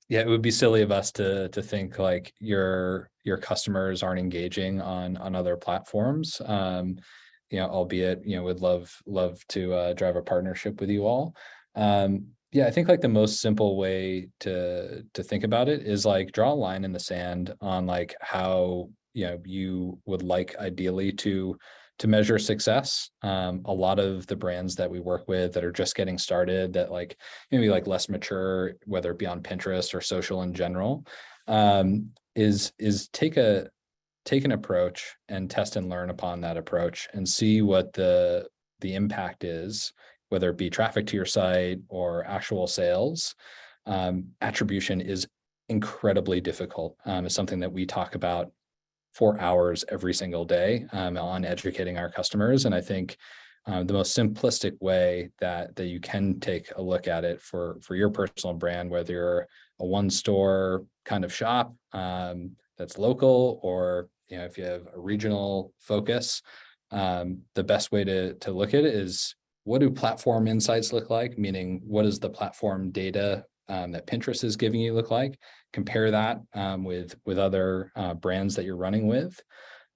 It would be silly of us to think like your customers aren't engaging on other platforms. Albeit, would love to drive a partnership with you all. I think like the most simple way to think about it is like draw a line in the sand on like how, you would like ideally to to measure success. A lot of the brands that we work with that are just getting started, that like maybe like less mature, whether it be on Pinterest or social in general, is take an approach and test and learn upon that approach and see what the impact is, whether it be traffic to your site or actual sales. Attribution is incredibly difficult. It's something that we talk about for hours every single day on educating our customers. And I think the most simplistic way that you can take a look at it for your personal brand, whether you're a one store kind of shop that's local, or if you have a regional focus, the best way to look at it is, what do platform insights look like? Meaning, what does the platform data that Pinterest is giving you look like? Compare that with other brands that you're running with.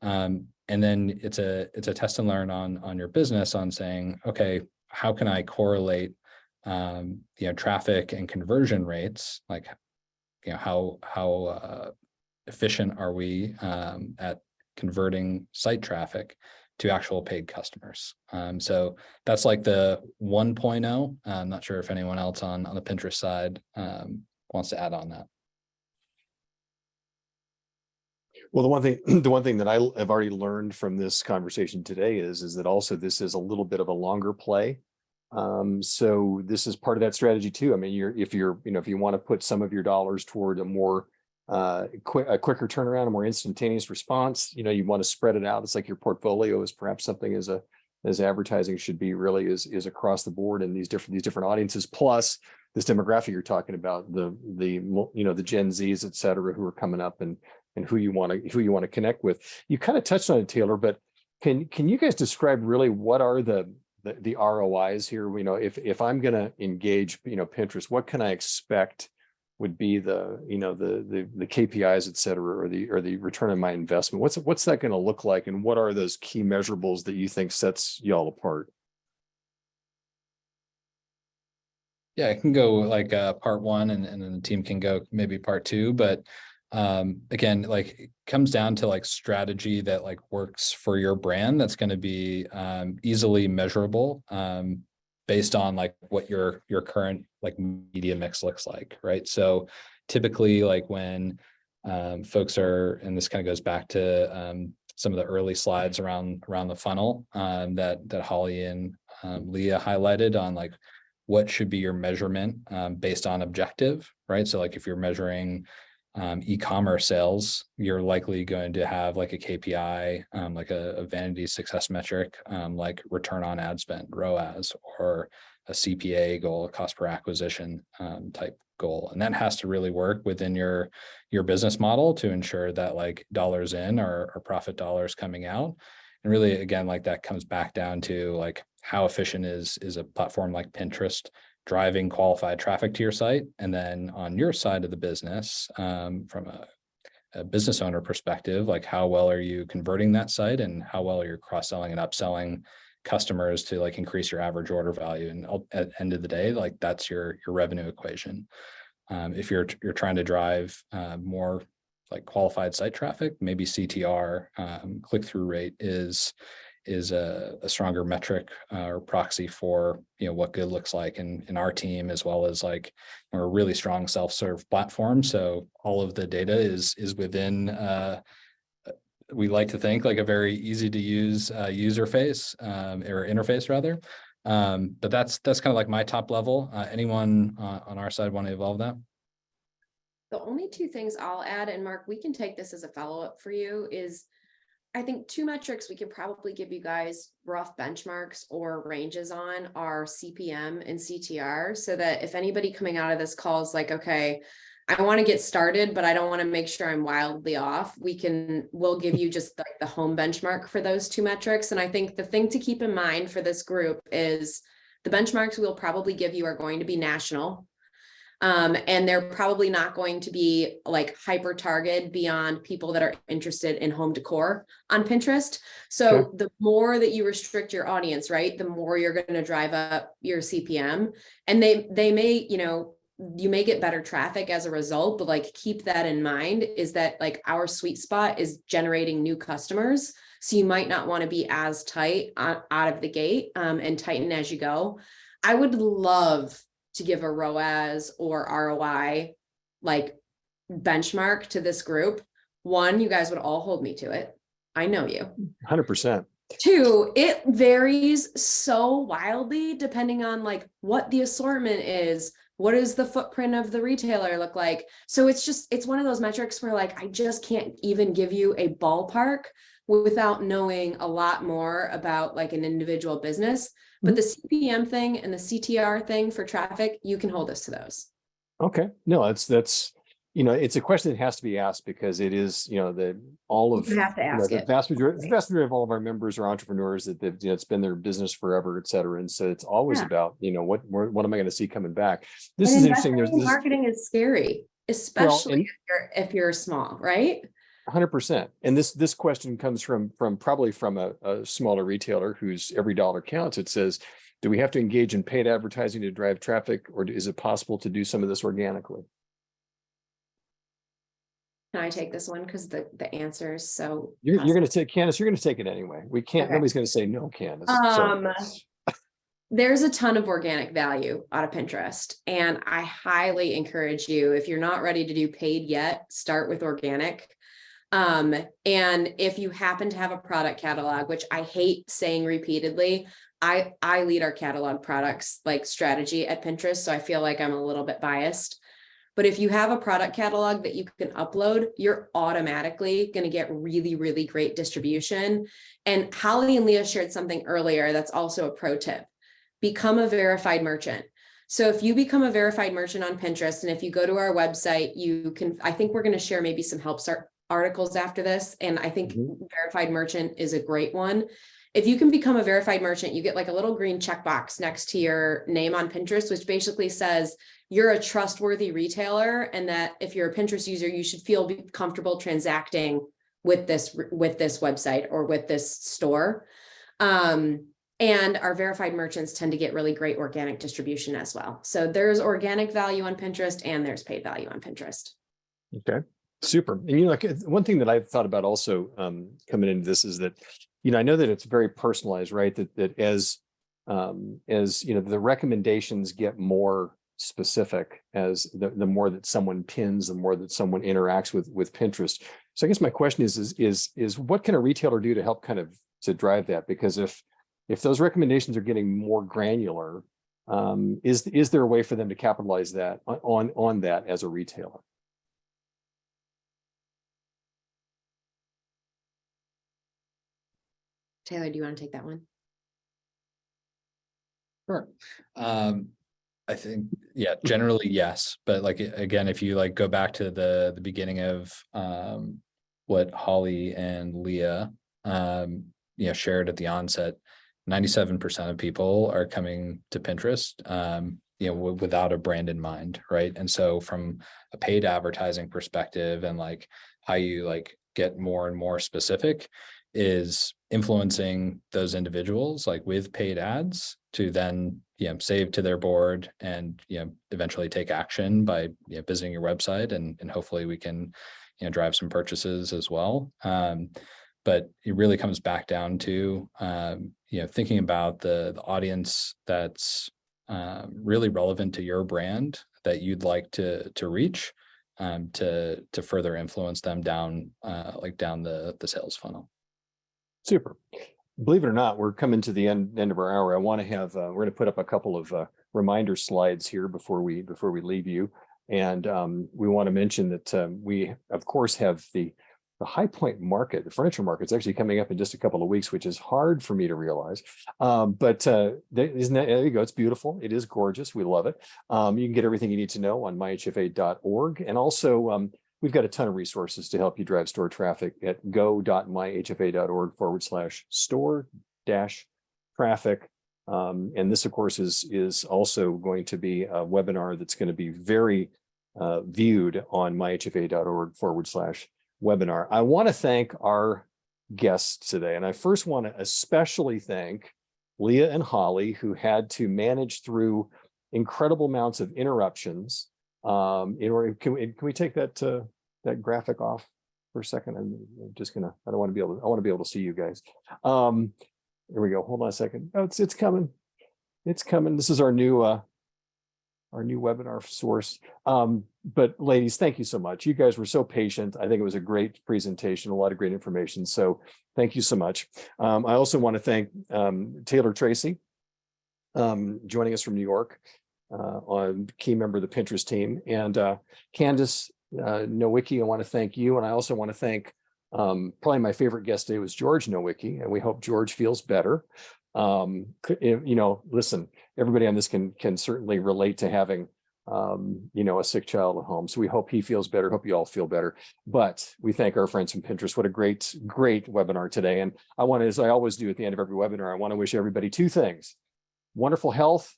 And then it's a test and learn on your business, on saying, okay, how can I correlate traffic and conversion rates? Like, how efficient are we at converting site traffic to actual paid customers? So that's like the 1.0. I'm not sure if anyone else on the Pinterest side wants to add on that. Well, the one thing that I have already learned from this conversation today is that also this is a little bit of a longer play. So this is part of that strategy too. I mean, if you want to put some of your dollars toward a more a quicker turnaround, a more instantaneous response, you want to spread it out. It's like your portfolio is perhaps something as advertising should be, really is across the board in these different audiences, plus this demographic you're talking about, the Gen Zs, et cetera, who are coming up, and who you want to connect with. You kind of touched on it, Taylor, but can you guys describe really what are the ROIs here? If I'm going to engage, Pinterest, what can I expect would be the KPIs, et cetera, or the return on my investment? What's that going to look like? And what are those key measurables that you think sets y'all apart? Yeah, I can go like part one, and then the team can go maybe part two. But again, like, it comes down to like strategy that like works for your brand, that's going to be easily measurable based on like what your current like media mix looks like, right? So typically, like when folks are, and this kind of goes back to some of the early slides around the funnel that Holly and Leah highlighted on, like, what should be your measurement based on objective, right? So like if you're measuring e-commerce sales, you're likely going to have like a KPI, like a vanity success metric, like return on ad spend, ROAS, or a CPA goal, a cost per acquisition type goal. And that has to really work within your business model to ensure that like dollars in are profit dollars coming out. And really, again, like that comes back down to like, how efficient is a platform like Pinterest driving qualified traffic to your site? And then on your side of the business, from a business owner perspective, like how well are you converting that site, and how well are you cross-selling and upselling customers to like increase your average order value? And at the end of the day, like that's your revenue equation. If you're trying to drive more like qualified site traffic, maybe CTR, click-through rate is a stronger metric or proxy for what good looks like in our team, as well as like we're a really strong self-serve platform. So all of the data is within we like to think like a very easy to use user face or interface rather. But that's kind of like my top level. Anyone on our side want to evolve that? The only two things I'll add, and Mark, we can take this as a follow-up for you, is I think two metrics we could probably give you guys rough benchmarks or ranges on are CPM and CTR, so that if anybody coming out of this call is like, okay, I want to get started, but I don't want to make sure I'm wildly off, we'll give you just like the home benchmark for those two metrics. And I think the thing to keep in mind for this group is the benchmarks we'll probably give you are going to be national. And they're probably not going to be like hyper targeted beyond people that are interested in home decor on Pinterest. So okay, the more that you restrict your audience, right, the more you're going to drive up your CPM. And they may, you may get better traffic as a result, but like keep that in mind, is that like our sweet spot is generating new customers. So you might not want to be as tight out of the gate, and tighten as you go. I would love to give a ROAS or ROI like benchmark to this group. One, you guys would all hold me to it. I know you. 100%. Two, it varies so wildly depending on like what the assortment is. What does the footprint of the retailer look like? So it's one of those metrics where like, I just can't even give you a ballpark without knowing a lot more about like an individual business. But the CPM thing and the CTR thing for traffic, you can hold us to those. Okay. No, that's, you know, it's a question that has to be asked because it is, you know, all of, You have to you know, ask the it. vast majority of all of our members are entrepreneurs that they've, you know, it's been their business forever, et cetera. And so it's always Yeah. about, you know, what am I going to see coming back? This And is interesting. investing There's in this, marketing is scary, especially if you're small, right? 100%. And this question comes from probably from a smaller retailer whose every dollar counts. It says, do we have to engage in paid advertising to drive traffic, or is it possible to do some of this organically? Can I take this one? Because the answer is so. You're going to take, Candace, you're going to take it anyway. We can't, Okay. nobody's going to say no, Candace. So There's a ton of organic value out of Pinterest. And I highly encourage you, if you're not ready to do paid yet, start with organic. And if you happen to have a product catalog, which I hate saying repeatedly, I lead our catalog products like strategy at Pinterest. So I feel like I'm a little bit biased. But if you have a product catalog that you can upload, you're automatically going to get really, really great distribution. And Holly and Leah shared something earlier that's also a pro tip. Become a verified merchant. So if you become a verified merchant on Pinterest, and if you go to our website, you can, I think we're going to share maybe some help start articles after this. And I think verified merchant is a great one. If you can become a verified merchant, you get like a little green checkbox next to your name on Pinterest, which basically says you're a trustworthy retailer, and that if you're a Pinterest user, you should feel comfortable transacting with this website or with this store. And our verified merchants tend to get really great organic distribution as well. So there's organic value on Pinterest and there's paid value on Pinterest. okay, super. And you know, like one thing that I've thought about also coming into this is that, you know, I know that it's very personalized, right? That as you know, the recommendations get more specific as the more that someone pins, the more that someone interacts with Pinterest. So I guess my question is what can a retailer do to help kind of to drive that? Because if those recommendations are getting more granular, is there a way for them to capitalize that on that as a retailer? Taylor, do you want to take that one? Sure. I think, yeah, generally, yes. But like, again, if you like go back to the beginning of what Holly and Leah, you know, shared at the onset, 97% of people are coming to Pinterest, you know, without a brand in mind. Right. And so from a paid advertising perspective and like how you like get more and more specific is influencing those individuals like with paid ads to then, you know, save to their board and, you know, eventually take action by, you know, visiting your website and hopefully we can, you know, drive some purchases as well. But it really comes back down to, you know, thinking about the audience that's really relevant to your brand that you'd like to reach, to further influence them down, like down the sales funnel. Super. Believe it or not, we're coming to the end of our hour. I want to have we're going to put up a couple of reminder slides here before we leave you, and we want to mention that we of course have the High Point Market, the furniture market, is actually coming up in just a couple of weeks, which is hard for me to realize. But isn't that, there you go. It's beautiful. It is gorgeous. We love it. You can get everything you need to know on myhfa.org. And also we've got a ton of resources to help you drive store traffic at go.myhfa.org/store-traffic. And this, of course, is also going to be a webinar that's going to be very viewed on myhfa.org/webinar. I want to thank our guests today, and I first want to especially thank Leah and Holly, who had to manage through incredible amounts of interruptions. In order, can we take that graphic off? for a second. I'm just gonna, I want to be able to see you guys. Here we go. Hold on a second. Oh, it's coming. It's coming. This is our new webinar source. But ladies, thank you so much. You guys were so patient. I think it was a great presentation, a lot of great information. So thank you so much. I also want to thank Taylor Tracy, joining us from New York, on key member of the Pinterest team, and Candace Nowicki. I want to thank you, and I also want to thank probably my favorite guest today was George Nowicki, and we hope George feels better. Listen, everybody on this can certainly relate to having a sick child at home. So we hope he feels better. Hope you all feel better. But we thank our friends from Pinterest. What a great webinar today. And I want to, as I always do at the end of every webinar, I want to wish everybody two things: wonderful health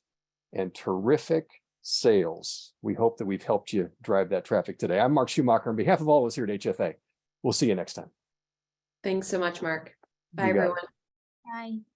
and terrific sales. We hope that we've helped you drive that traffic today. I'm Mark Schumacher on behalf of all of us here at HFA. We'll see you next time. Thanks so much, Mark. Bye, You got it. everyone. Bye.